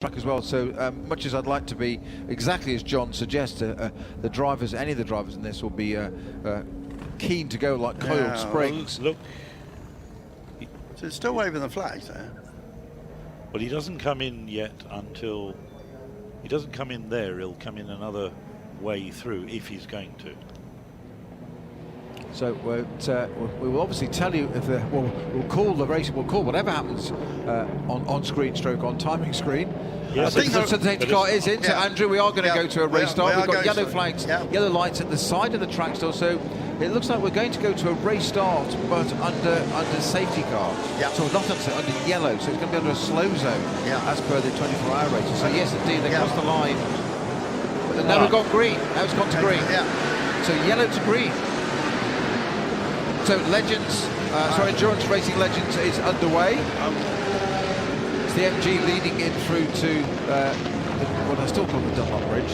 track as well. So much as I'd like to be exactly as John suggests, the drivers, any of the drivers in this will be keen to go like coiled springs. Look, so it's still waving the flags there. but he doesn't come in yet until he doesn't come in there. He'll come in another way through if he's going to. So we will obviously tell you if we'll call the race. We'll call whatever happens on screen stroke on timing screen. Yes, I think the safety car is in. So Andrew, we are going to go to a race start. We've got yellow flags, yellow lights at the side of the track still. So it looks like we're going to go to a race start, but under safety car. So not under yellow. So it's going to be under a slow zone as per the 24-hour race. So yes, indeed, they crossed the line. But now we've got green. Now it's gone to green. So yellow to green. So Legends, Endurance Racing Legends is underway. It's the MG leading in through to what I still call the Dunlop Bridge.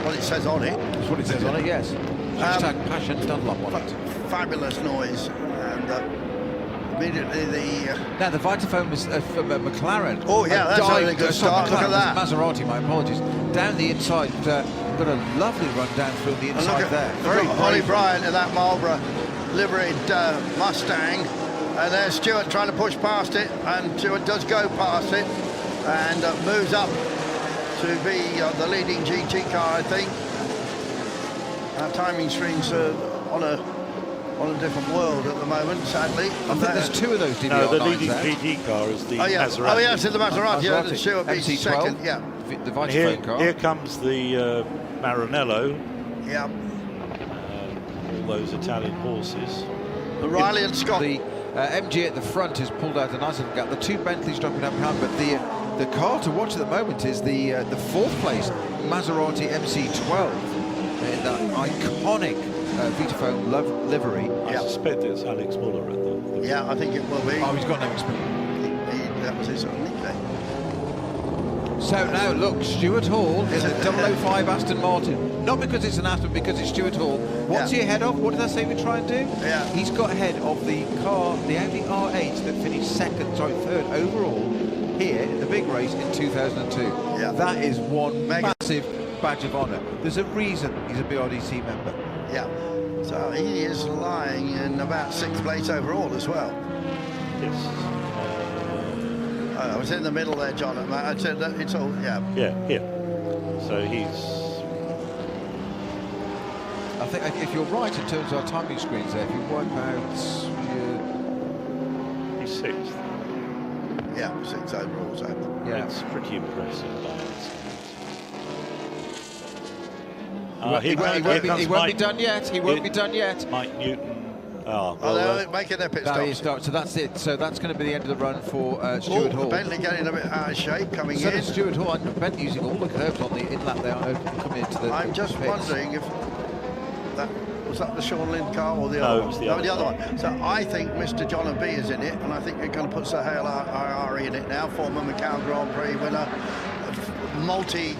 What it says on it. That's what it says on it, yes. Hashtag Passion Dunlop on it. Fabulous noise. And immediately the... Now the Vitaphone was from McLaren. Oh yeah, that's a really good start. Look at that. Maserati, my apologies. Down the inside, got a lovely run down through the inside there. Very Ollie Bryant in that Marlborough liveried Mustang. And there's Stewart trying to push past it, and Stewart does go past it and moves up to be the leading GT car, I think. Our timing screens are on a different world at the moment, sadly. I think there's two of those DVR9s. No, the leading GT car is the Maserati. Oh yes, it's the Maserati. Yeah, Stewart be second. Yeah. The Vitaphone car. Here comes the Maranello. Yeah. All those Italian horses. The Riley and Scott. The MG at the front has pulled out a nice little gap. The two Bentleys dropping up behind, but the car to watch at the moment is the fourth place Maserati MC12 in that iconic Vitaphone livery. I suspect it's Alex Muller at the Yeah, I think it will be. Oh, he's got no experience. That was his only day. So now look, Stuart Hall in the 005 Aston Martin. Not because it's an Aston, because it's Stuart Hall. What's he ahead of? What did I say we try and do? He's got ahead of the car, the Audi R8 that finished third overall here in the big race in 2002. That is one massive badge of honour. There's a reason he's a BRDC member. So he is lying in about 6th place overall as well. Yes. I was in the middle there, John. I said that it's all, here. So he's... I think if you're right in terms of our timing screens there, if you wipe out... He's 6th. Yeah, 6th overall, so... Yeah. It's pretty impressive. He won't be done yet. He won't be done yet. Mike Newton. They're making their pit stops. So that's it. So that's going to be the end of the run for Stuart Hall. Bentley getting a bit out of shape coming in. So does Stuart Hall. Bentley using all the curves on the in-lap there coming into the I'm just wondering if that was that the Sean Lind car or the other other one? No, it was the other one. So I think Mr. John B is in it, and I think they're going to put Sahel IRE in it now. Former Macau Grand Prix winner, multi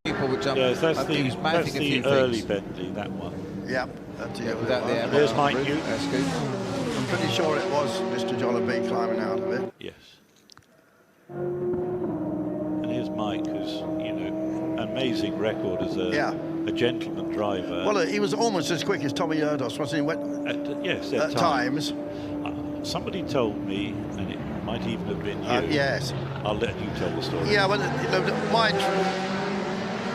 people would jump. Yes, that's the early things. Bentley, that one. Without the there's Mike Newton. I'm pretty sure it was Mr. John B climbing out of it. Yes. And here's Mike, who's, amazing record as a gentleman driver. Well, he was almost as quick as Tommy Erdos, wasn't he? At times. Somebody told me, and it might even have been you. Yes. I'll let you tell the story. Yeah, well, Mike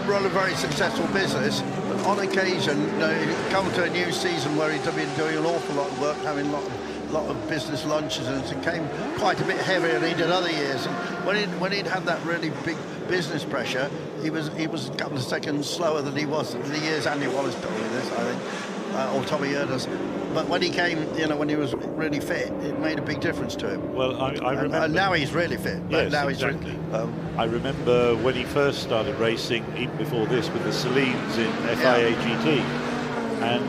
run a very successful business, but on occasion, he'd come to a new season where he'd been doing an awful lot of work, having a lot of business lunches, and it came quite a bit heavier than he did other years. And when he'd had that really big business pressure, he was a couple of seconds slower than he was the years Andy Wallace told me this, I think, or Tommy Erdos. But when he came, when he was really fit, it made a big difference to him. Well, I remember... And now he's really fit. Yes, now exactly. I remember when he first started racing, even before this, with the Celines in FIA GT. And,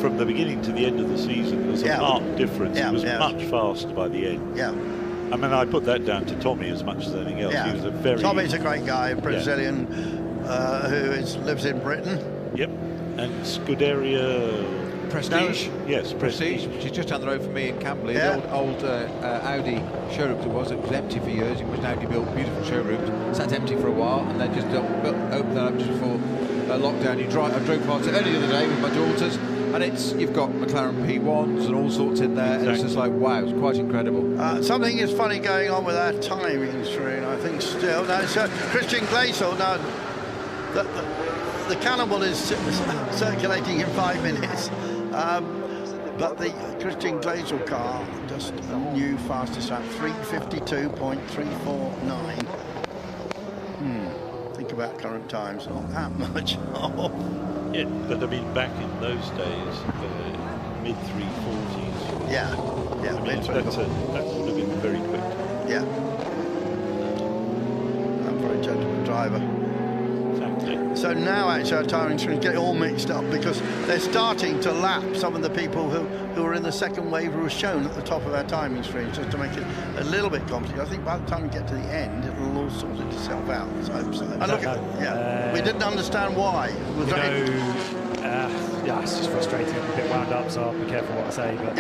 from the beginning to the end of the season, there was a marked difference. He was much faster by the end. I mean, I put that down to Tommy as much as anything else. He was a very... Tommy's a great guy, a Brazilian who lives in Britain. Yep. And Scuderia... Prestige. No, yes, Prestige. Which is just down the road from me in Camberley. The old Audi showroom it was empty for years. It was an Audi built beautiful showroom. Sat empty for a while, and they just opened that up just before lockdown. I drove past it only the other day with my daughters, and you've got McLaren P1s and all sorts in there, and it's just like, wow, it's quite incredible. Something is funny going on with our timing screen, I think, still. No, so Christian Gleisel, now, the Cannibal is circulating in 5 minutes, but the Christian Gleisel car, just a new fastest lap, 3:52.349. Think about current times, not that much off. Yeah, but I mean, back in those days, mid 340s. Yeah, I mean, that would have been very quick. Yeah. I'm a very gentleman driver. Exactly. So now actually our timing screens get all mixed up because they're starting to lap some of the people who are in the second wave who are shown at the top of our timing screens, just to make it a little bit complicated. I think by the time we get to the end, it'll all sort itself out. So I hope so. And look at, we didn't understand why. It's just frustrating. I'm a bit wound up, so I'll be careful what I say. But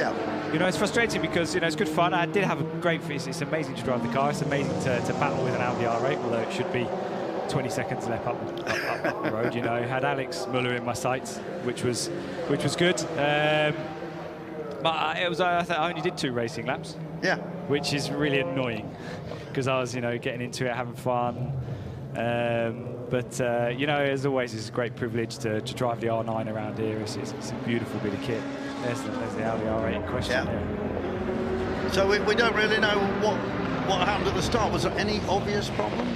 it's frustrating because it's good fun. I did have a great. It's amazing to drive the car. It's amazing to battle with an Audi R8, although it should be 20 seconds left up the road. Had Alex Muller in my sights, which was good. But I only did 2 racing laps. Yeah. Which is really annoying because I was getting into it, having fun. But as always, it's a great privilege to drive the R9 around here. It's a beautiful bit of kit. There's the Audi R8 in question. Yeah. So we don't really know what happened at the start. Was there any obvious problem?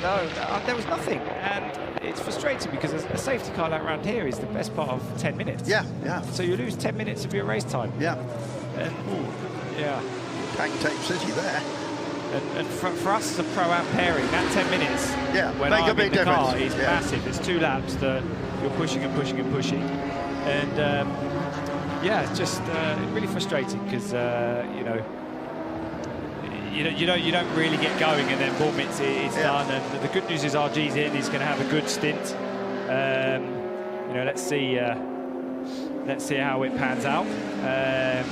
No, there was nothing. And it's frustrating because a safety car like around here is the best part of 10 minutes. Yeah. So you lose 10 minutes of your race time. Yeah. And, Tank tape city there. And for us as a pro-am pairing, that 10 minutes when I'm in the car is massive. It's 2 laps that you're pushing and pushing and pushing. And, it's just really frustrating because, you don't really get going, and then boom, it's done. And the good news is RG's in. He's going to have a good stint. Let's see how it pans out.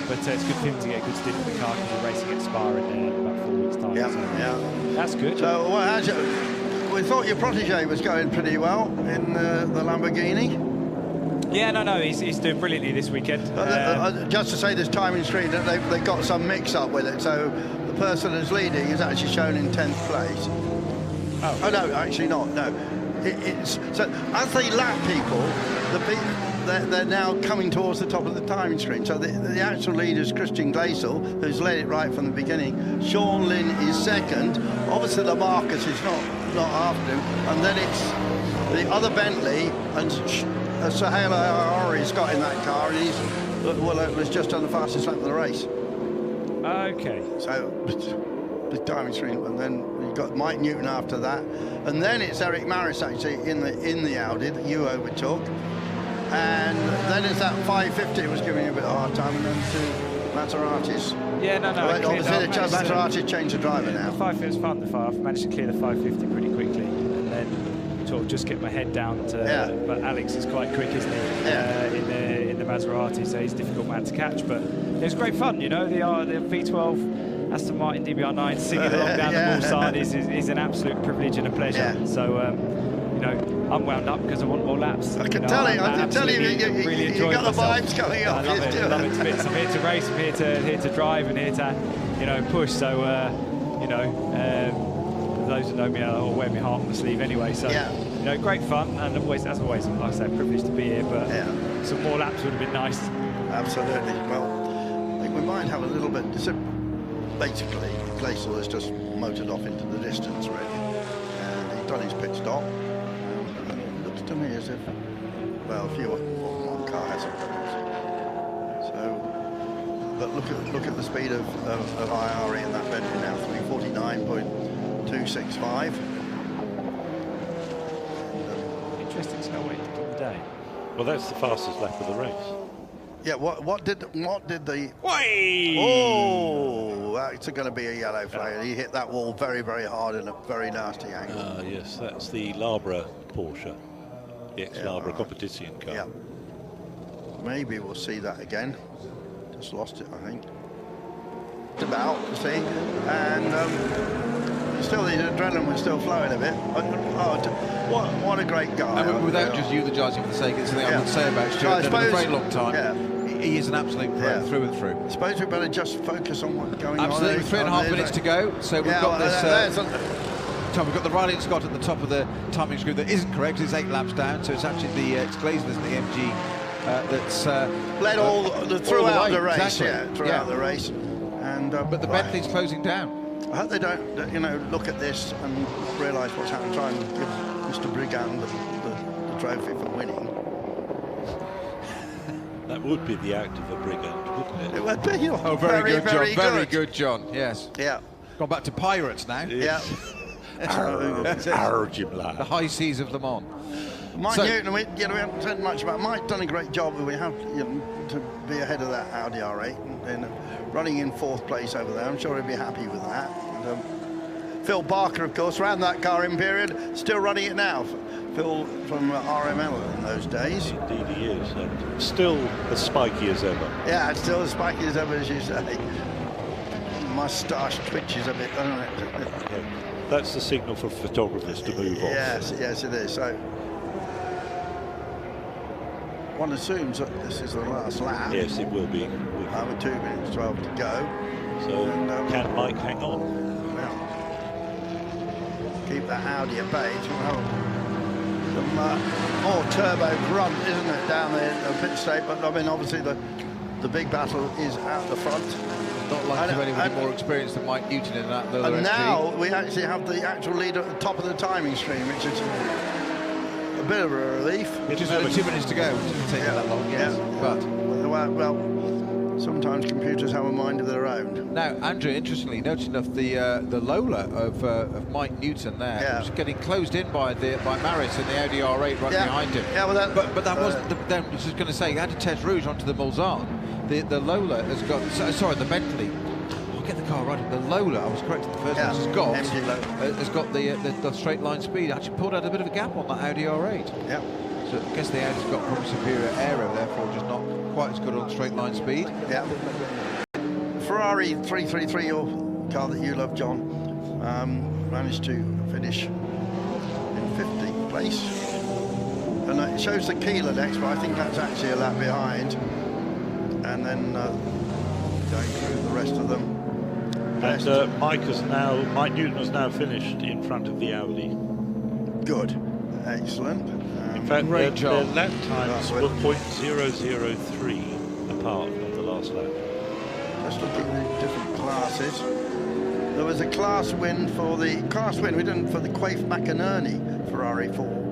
But it's good for him to get a good stint in the car because we're racing at Spa in about 4 weeks' time. So that's good. So we thought your protege was going pretty well in the Lamborghini. Yeah, no, he's doing brilliantly this weekend. Just to say, this timing screen, they got some mix-up with it. So the person who's leading is actually shown in 10th place. Oh no, actually not. No, so as they lap people, they're now coming towards the top of the timing screen. So the actual leader is Christian Gleisel, who's led it right from the beginning. Sean Lynn is second. Obviously, the Marcus is not after him, and then it's the other Bentley and Sahel Ari's got in that car, and it was just on the fastest lap of the race. Okay. So the timing screen, and then you've got Mike Newton after that, and then it's Eric Maris actually in the Audi that you overtook, and then it's that 550 it was giving you a bit of a hard time, and then to Maserati's. Yeah, no. Obviously, Maserati changed the driver now. The 550 was fun. I've managed to clear the 550 pretty quickly, and then sort of just get my head down to. But Alex is quite quick, isn't he? In the Maserati, so he's a difficult man to catch. But it was great fun, the V12 Aston Martin DBR9 singing along down the wall side is an absolute privilege and a pleasure. So I'm wound up because I want more laps. I can tell you, really you got the vibes coming up. I love it to bits. I'm here to race, I'm here to drive, and here to push. So those who know me, I'll wear my heart on the sleeve anyway. So great fun, and as always, like I say, privileged to be here. But some more laps would have been nice. Absolutely. Well, I think we might have a little bit. So basically, Gleisel has just motored off into the distance, really, and he's done his pit stop. It looks to me as if, well, one car hasn't done it. So, but look at the speed of IRE in that Bentley now, 349.265. Interesting to know what he did on the day. Well, that's the fastest lap of the race. Yeah, what did the... Whey! Oh, that's going to be a yellow flag. He hit that wall very, very hard in a very nasty angle. Yes, that's the Labra Porsche, the ex-Labra competition car. Yeah. maybe we'll see that again. Just lost it, I think. About, you see, and still the adrenaline was still flowing a bit. What a great guy! And without just euthanizing for the sake of it, something I would say about Stuart, in a very long time. He is an absolute pro through and through. I suppose we better just focus on what's going on. Absolutely, 3.5 minutes to go. So we've got this. We've got the Riley Scott at the top of the timing screw that isn't correct. It's 8 laps down, so it's actually it's Glazers and the MG that's led throughout the race. Exactly. Throughout the race. And but the Bentley's closing down. I hope they don't, look at this and realise what's happened. Try and give Mr. Brigand the trophy for winning. That would be the act of a brigand, wouldn't it? It would be. Oh, very good, John. Very good, John. Yes. Yeah. Gone back to pirates now. Yeah. The high seas of Le Mans. Mike Newton, we haven't said much about. Mike's done a great job. We have to be ahead of that Audi R8 and running in 4th place over there. I'm sure he'll be happy with that. And, Phil Barker, of course, ran that car in period, still running it now. Phil from RML in those days. Indeed he is. Still as spiky as ever. Yeah, still as spiky as ever, as you say. Moustache twitches a bit, doesn't it? That's the signal for photographers to move on. Yes, it is. So one assumes that this is the last lap. Yes, it will be. With 2 minutes 12 to go. So can Mike hang on? Well, keep that Audi at bay. Some more turbo grunt, isn't it, down there in the pit straight? But I mean, obviously the big battle is out the front. Not like anybody more experienced than Mike Newton in that. And now we actually have the actual leader at the top of the timing stream, which is a bit of a relief. Just 2 minutes to go. It doesn't take that long, yes. But well, sometimes computers have a mind of their own. Now, Andrew, interestingly, notice enough, the Lola of Mike Newton there was getting closed in by Maris in the Audi R8 right behind him. Yeah, well, but that wasn't. I was just going to say, he had to test Rouge onto the Mulsanne. The Lola has got. Sorry, the Bentley. I'll get the car right. The Lola, I was correct in the first one. Has got the straight line speed. Actually pulled out a bit of a gap on that Audi R8. Yeah. So I guess the Audi's got probably superior aero, therefore just not quite as good on straight line speed. Yeah. Ferrari 333, your car that you love, John, managed to finish in 15th place. And it shows the Keeler next, but I think that's actually a lap behind. And then going through the rest of them. And Mike Newton has now finished in front of the Audi. Good. Excellent. In fact, their lap times were 0.003 apart on the last lap. Just looking at the different classes. There was a class win we didn't for the Quaife McInerney Ferrari 4.